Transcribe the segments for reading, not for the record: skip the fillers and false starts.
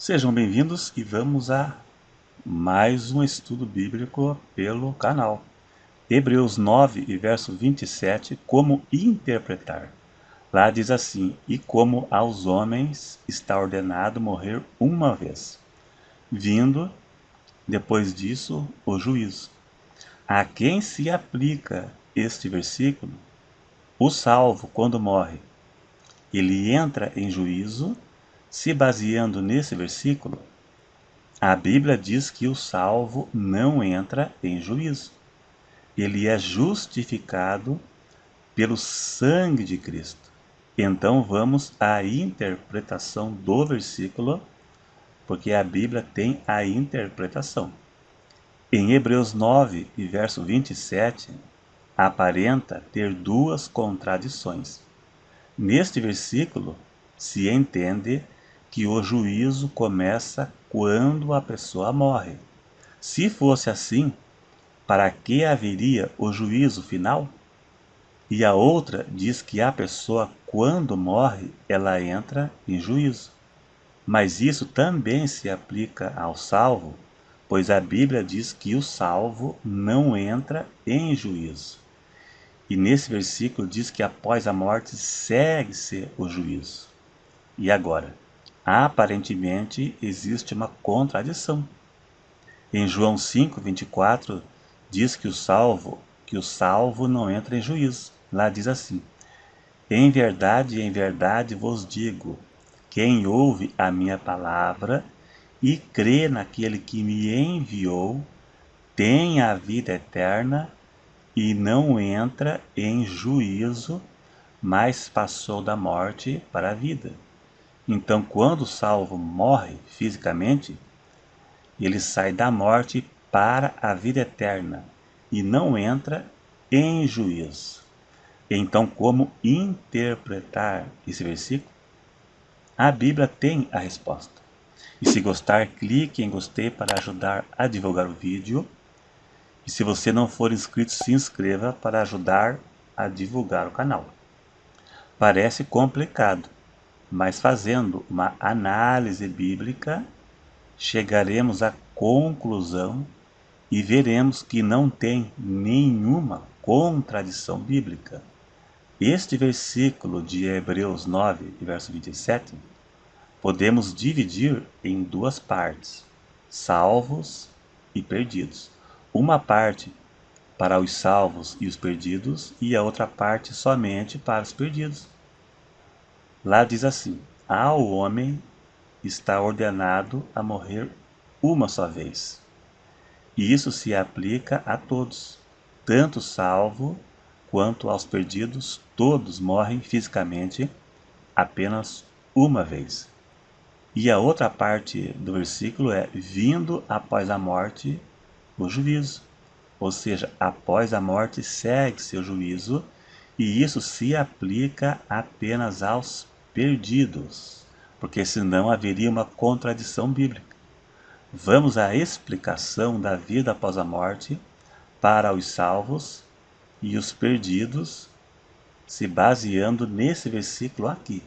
Sejam bem-vindos e vamos a mais um estudo bíblico pelo canal. Hebreus 9 e verso 27, como interpretar. Lá diz assim: e como aos homens está ordenado morrer uma vez, vindo, depois disso, o juízo. A quem se aplica este versículo? O salvo, quando morre, ele entra em juízo, se baseando nesse versículo. A Bíblia diz que o salvo não entra em juízo. Ele é justificado pelo sangue de Cristo. Então vamos à interpretação do versículo, porque a Bíblia tem a interpretação. Em Hebreus 9 e verso 27, aparenta ter duas contradições. Neste versículo, se entende que o juízo começa quando a pessoa morre. Se fosse assim, para que haveria o juízo final? E a outra diz que a pessoa, quando morre, ela entra em juízo. Mas isso também se aplica ao salvo, pois a Bíblia diz que o salvo não entra em juízo. E nesse versículo diz que após a morte segue-se o juízo. E agora? Aparentemente existe uma contradição. Em João 5:24 diz que o salvo não entra em juízo. Lá diz assim: em verdade vos digo, quem ouve a minha palavra e crê naquele que me enviou, tem a vida eterna e não entra em juízo, mas passou da morte para a vida. Então, quando o salvo morre fisicamente, ele sai da morte para a vida eterna e não entra em juízo. Então, como interpretar esse versículo? A Bíblia tem a resposta. E se gostar, clique em gostei para ajudar a divulgar o vídeo. E se você não for inscrito, se inscreva para ajudar a divulgar o canal. Parece complicado, mas fazendo uma análise bíblica, chegaremos à conclusão e veremos que não tem nenhuma contradição bíblica. Este versículo de Hebreus 9, verso 27, podemos dividir em duas partes, salvos e perdidos. Uma parte para os salvos e os perdidos e a outra parte somente para os perdidos. Lá diz assim: ao homem está ordenado a morrer uma só vez. E isso se aplica a todos, tanto salvo quanto aos perdidos, todos morrem fisicamente apenas uma vez. E a outra parte do versículo é: vindo após a morte o juízo. Ou seja, após a morte segue-se o juízo, e isso se aplica apenas aos perdidos, porque senão haveria uma contradição bíblica. Vamos à explicação da vida após a morte para os salvos e os perdidos, se baseando nesse versículo aqui.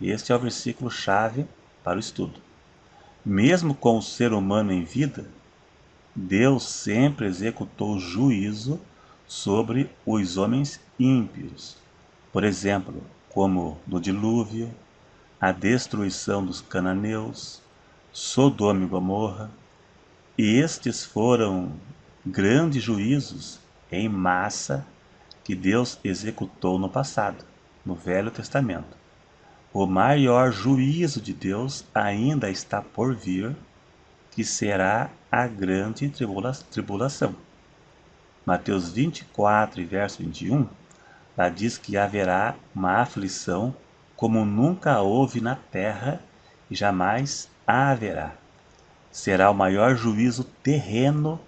Este é o versículo-chave para o estudo. Mesmo com o ser humano em vida, Deus sempre executou juízo sobre os homens ímpios. Por exemplo, como no dilúvio, a destruição dos cananeus, Sodoma e Gomorra. E estes foram grandes juízos em massa que Deus executou no passado, no Velho Testamento. O maior juízo de Deus ainda está por vir, que será a grande tribulação. Mateus 24 e verso 21, lá diz que haverá uma aflição como nunca houve na terra e jamais haverá. Será o maior juízo terreno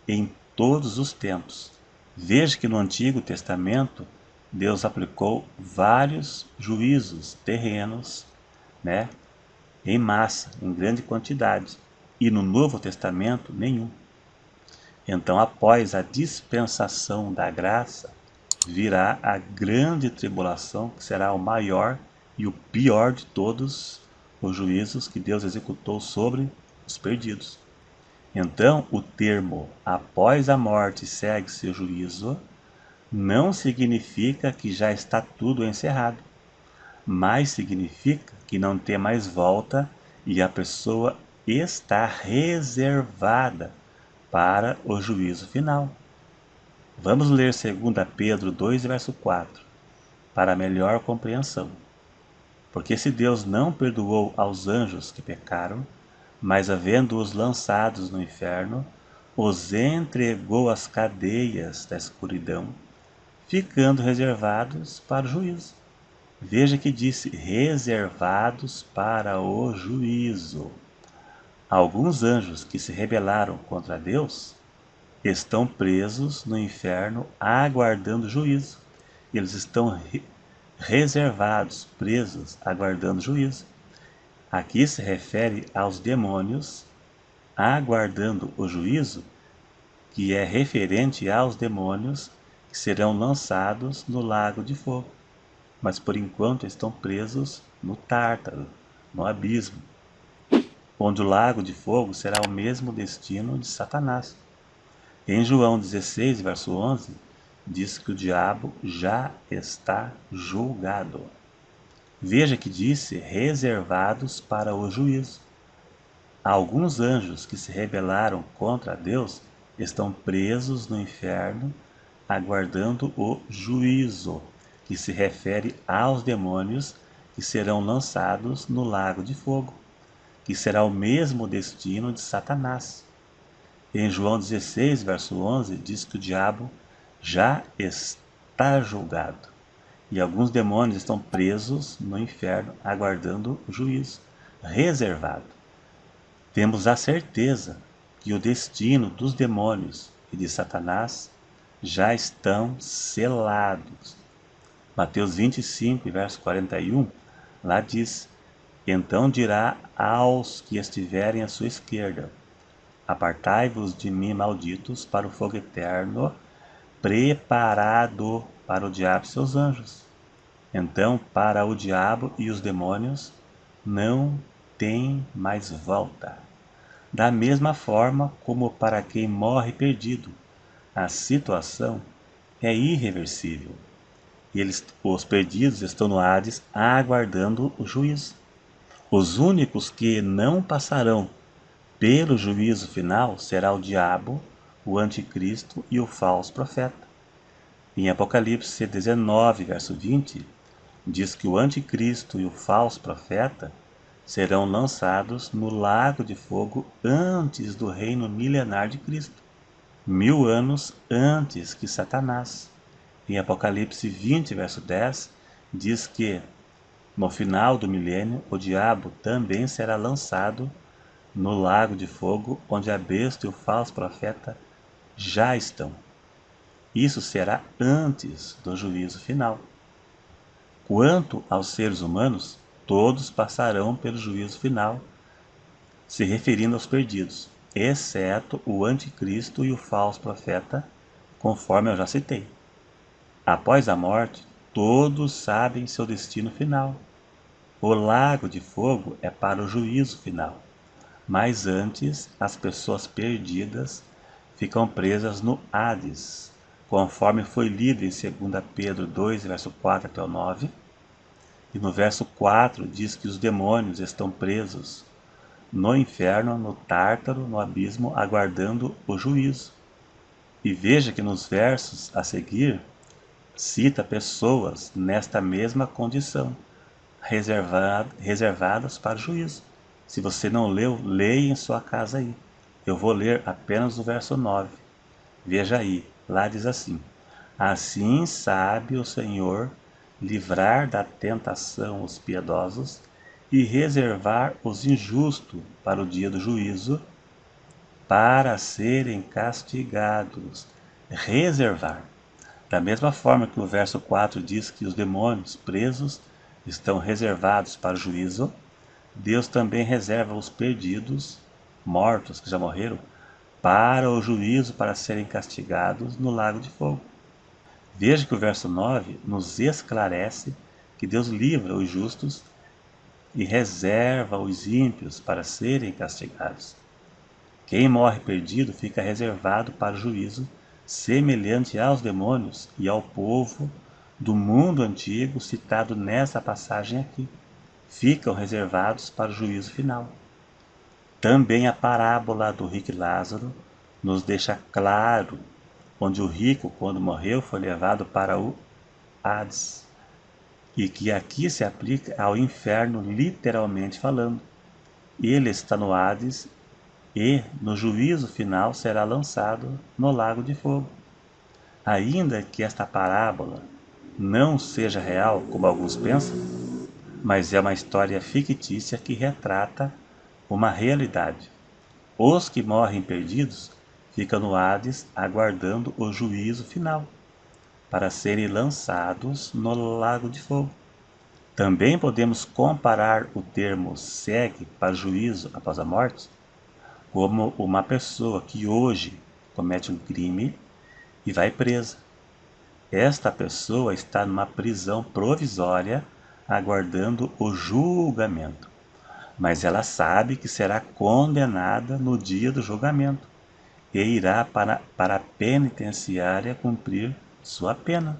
em todos os tempos. Veja que no Antigo Testamento Deus aplicou vários juízos terrenos, em massa, em grande quantidade, e no Novo Testamento nenhum. Então, após a dispensação da graça, virá a grande tribulação, que será o maior e o pior de todos os juízos que Deus executou sobre os perdidos. Então, o termo após a morte segue-se o juízo não significa que já está tudo encerrado, mas significa que não tem mais volta e a pessoa está reservada para o juízo final. Vamos ler 2 Pedro 2, verso 4, para melhor compreensão. Porque se Deus não perdoou aos anjos que pecaram, mas havendo-os lançados no inferno, os entregou às cadeias da escuridão, ficando reservados para o juízo. Veja que disse reservados para o juízo. Alguns anjos que se rebelaram contra Deus estão presos no inferno aguardando juízo. Eles estão reservados, presos, aguardando juízo. Aqui se refere aos demônios aguardando o juízo, que é referente aos demônios que serão lançados no lago de fogo, mas por enquanto estão presos no Tártaro, no abismo, onde o lago de fogo será o mesmo destino de Satanás. Em João 16, verso 11, diz que o diabo já está julgado. Veja que disse reservados para o juízo. Alguns anjos que se rebelaram contra Deus estão presos no inferno, aguardando o juízo, que se refere aos demônios que serão lançados no lago de fogo, que será o mesmo destino de Satanás. Em João 16, verso 11, diz que o diabo já está julgado. E alguns demônios estão presos no inferno, aguardando o juízo, reservado. Temos a certeza que o destino dos demônios e de Satanás já estão selados. Mateus 25, verso 41, lá diz: Então dirá aos que estiverem à sua esquerda: Apartai-vos de mim, malditos, para o fogo eterno, preparado para o diabo e seus anjos. Então, para o diabo e os demônios, não tem mais volta. Da mesma forma como para quem morre perdido, a situação é irreversível. Os perdidos estão no Hades aguardando o juízo. Os únicos que não passarão pelo juízo final será o diabo, o anticristo e o falso profeta. Em Apocalipse 19, verso 20, diz que o anticristo e o falso profeta serão lançados no lago de fogo antes do reino milenar de Cristo, 1000 anos antes que Satanás. Em Apocalipse 20, verso 10, diz que no final do milênio o diabo também será lançado no lago de fogo, onde a besta e o falso profeta já estão. Isso será antes do juízo final. Quanto aos seres humanos, todos passarão pelo juízo final, se referindo aos perdidos, exceto o anticristo e o falso profeta, conforme eu já citei. Após a morte, todos sabem seu destino final. O lago de fogo é para o juízo final, mas antes as pessoas perdidas ficam presas no Hades, conforme foi lido em 2 Pedro 2, verso 4 até o 9, e no verso 4 diz que os demônios estão presos no inferno, no Tártaro, no abismo, aguardando o juízo. E veja que nos versos a seguir cita pessoas nesta mesma condição, reservadas para o juízo. Se você não leu, leia em sua casa aí. Eu vou ler apenas o verso 9. Veja aí, lá diz assim: Assim sabe o Senhor livrar da tentação os piedosos e reservar os injustos para o dia do juízo, para serem castigados. Reservar. Da mesma forma que o verso 4 diz que os demônios presos estão reservados para o juízo, Deus também reserva os perdidos, mortos que já morreram, para o juízo, para serem castigados no lago de fogo. Veja que o verso 9 nos esclarece que Deus livra os justos e reserva os ímpios para serem castigados. Quem morre perdido fica reservado para o juízo, semelhante aos demônios e ao povo do mundo antigo citado nessa passagem aqui. Ficam reservados para o juízo final. Também a parábola do rico e Lázaro nos deixa claro onde o rico, quando morreu, foi levado para o Hades, e que aqui se aplica ao inferno literalmente falando. Ele está no Hades e, no juízo final, será lançado no lago de fogo. Ainda que esta parábola não seja real, como alguns pensam, mas é uma história fictícia que retrata uma realidade. Os que morrem perdidos ficam no Hades aguardando o juízo final, para serem lançados no lago de fogo. Também podemos comparar o termo segue para juízo após a morte como uma pessoa que hoje comete um crime e vai presa. Esta pessoa está numa prisão provisória aguardando o julgamento, mas ela sabe que será condenada no dia do julgamento e irá para a penitenciária cumprir sua pena.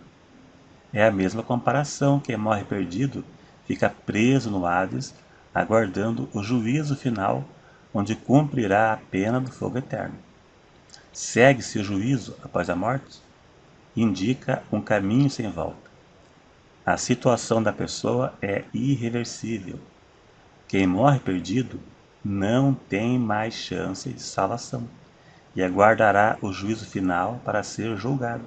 É a mesma comparação. Quem morre perdido fica preso no Hades, aguardando o juízo final, onde cumprirá a pena do fogo eterno. Segue-se o juízo após a morte? Indica um caminho sem volta. A situação da pessoa é irreversível. Quem morre perdido não tem mais chance de salvação e aguardará o juízo final para ser julgado.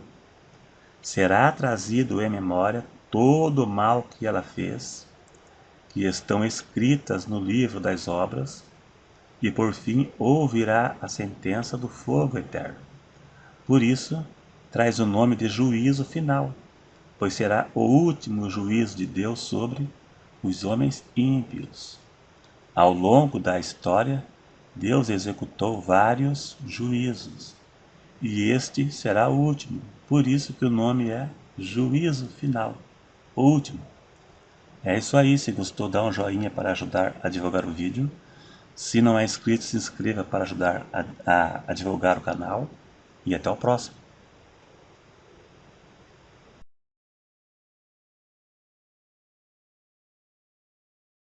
Será trazido em memória todo o mal que ela fez, que estão escritas no livro das obras, e por fim ouvirá a sentença do fogo eterno. Por isso, traz o nome de juízo final, pois será o último juízo de Deus sobre os homens ímpios. Ao longo da história, Deus executou vários juízos, e este será o último. Por isso que o nome é juízo final, o último. É isso aí. Se gostou, dá um joinha para ajudar a divulgar o vídeo. Se não é inscrito, se inscreva para ajudar a divulgar o canal. E até o próximo.